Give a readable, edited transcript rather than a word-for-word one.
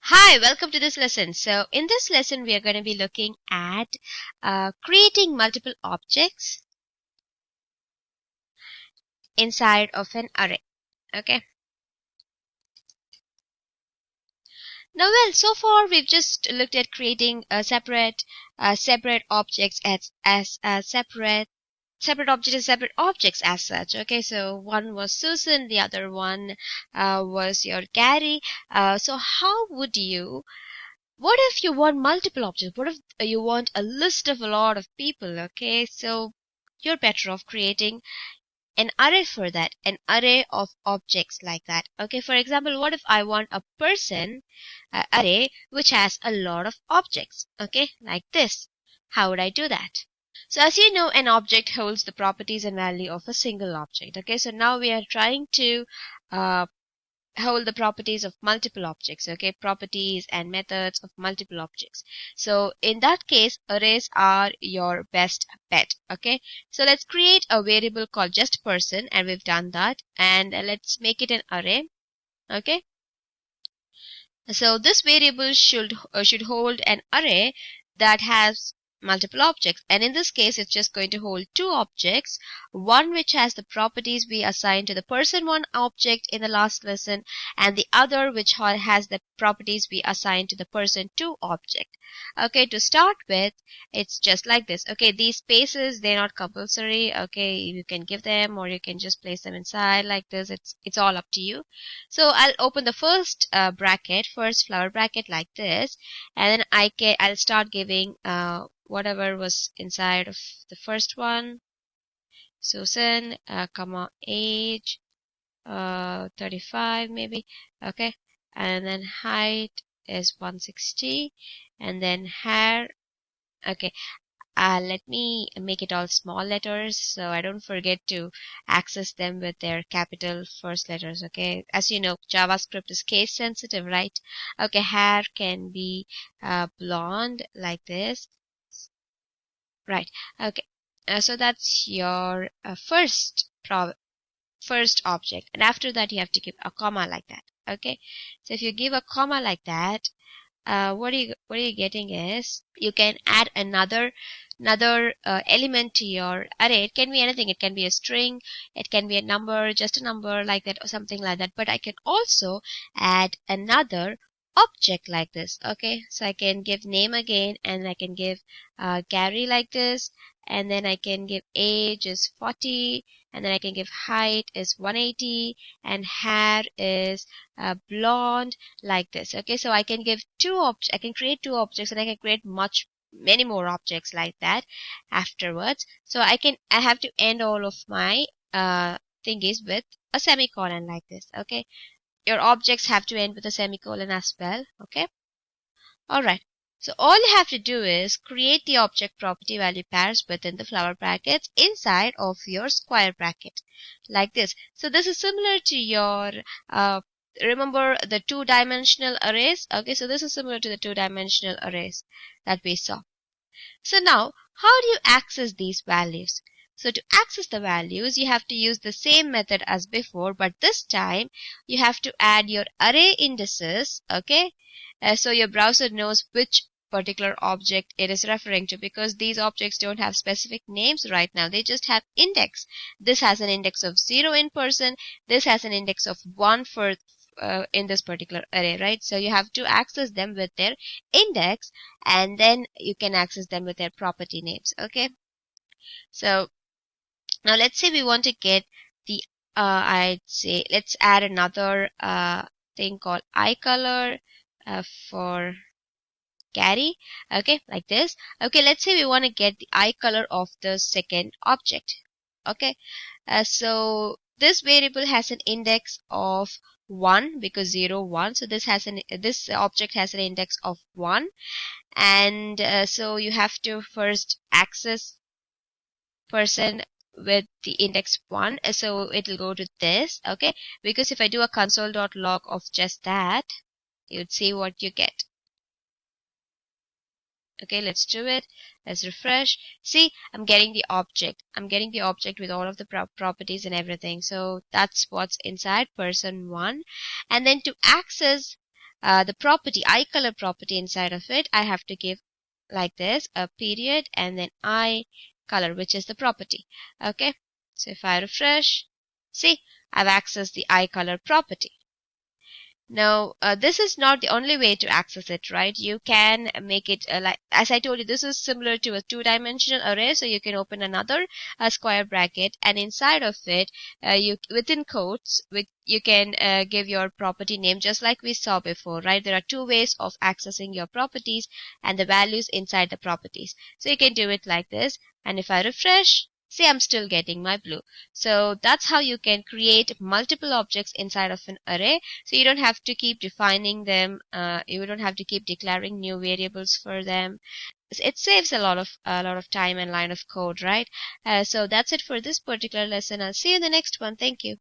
Hi, welcome to this lesson. So in this lesson, we are going to be looking at creating multiple objects inside of an array. Okay. Now, well, so far we've just looked at creating separate objects as separate objects and separate objects as such. Okay, so one was Susan, the other one was your Gary. So how would you what if you want multiple objects? What if you want a list of a lot of people? Okay, so you're better off creating an array for that, an array of objects like that. Okay, for example, what if I want a person array which has a lot of objects? Okay, like this. How would I do that? So as you know, an object holds the properties and value of a single object. Okay, so now we are trying to uh, hold the properties of multiple objects. Okay, properties and methods of multiple objects. So in that case, arrays are your best bet. Okay, so let's create a variable called just person, and we've done that, and let's make it an array. Okay, so this variable should hold an array that has multiple objects, and in this case it's just going to hold two objects, one which has the properties we assigned to the person1 object in the last lesson, and the other which has the properties we assigned to the person2 object. Okay, to start with, it's just like this. Okay, these spaces, they're not compulsory. Okay, you can give them or you can just place them inside like this. It's all up to you. So I'll open the first first flower bracket like this, and then I'll start giving whatever was inside of the first one. Susan, comma age, 35 maybe. Okay, and then height is 160, and then hair. Okay, let me make it all small letters so I don't forget to access them with their capital first letters. Okay, as you know, JavaScript is case sensitive, right? Okay, hair can be blonde like this, right? Okay, so that's your first object, and after that you have to give a comma like that. Okay, so if you give a comma like that, what are you getting is you can add another element to your array. It can be anything. It can be a string, it can be a number, just a number like that, or something like that. But I can also add another object like this. Okay, so I can give name again, and I can give Gary like this, and then I can give age is 40, and then I can give height is 180, and hair is blonde like this. Okay, so I can give I can create two objects, and I can create many more objects like that afterwards. So I have to end all of my thingies with a semicolon like this. Okay, your objects have to end with a semicolon as well. Okay, all right. So all you have to do is create the object property value pairs within the flower brackets inside of your square bracket like this. So this is similar to your remember the two-dimensional arrays. Okay, so this is similar to the two-dimensional arrays that we saw. So now, how do you access these values? So to access the values, you have to use the same method as before, but this time you have to add your array indices. Okay, so your browser knows which particular object it is referring to, because these objects don't have specific names right now. They just have index. This has an index of 0 in person. This has an index of 1 for in this particular array, right? So you have to access them with their index, and then you can access them with their property names. Okay, so now let's say we want to get the I'd say let's add another thing called eye color for Gary. Okay, like this. Okay, let's say we want to get the eye color of the second object. Okay, so this variable has an index of 1 because 0 1, so this object has an index of 1, and so you have to first access person with the index 1, so it'll go to this. Okay, because if I do a console.log of just that, you'd see what you get. Okay, let's do it. Let's refresh. See, I'm getting the object. I'm getting the object with all of the properties and everything. So that's what's inside person1. And then to access the property, eye color property inside of it, I have to give like this, a period and then eye color, which is the property. Okay, so if I refresh, see, I've accessed the eye color property. Now, this is not the only way to access it, right? You can make it like, as I told you, this is similar to a two-dimensional array. So you can open another square bracket, and inside of it, you within quotes, you can give your property name, just like we saw before, right? There are two ways of accessing your properties and the values inside the properties. So you can do it like this, and if I refresh, see, I'm still getting my blue. So that's how you can create multiple objects inside of an array. So you don't have to keep defining them. You don't have to keep declaring new variables for them. It saves a lot of time and line of code, right? So that's it for this particular lesson. I'll see you in the next one. Thank you.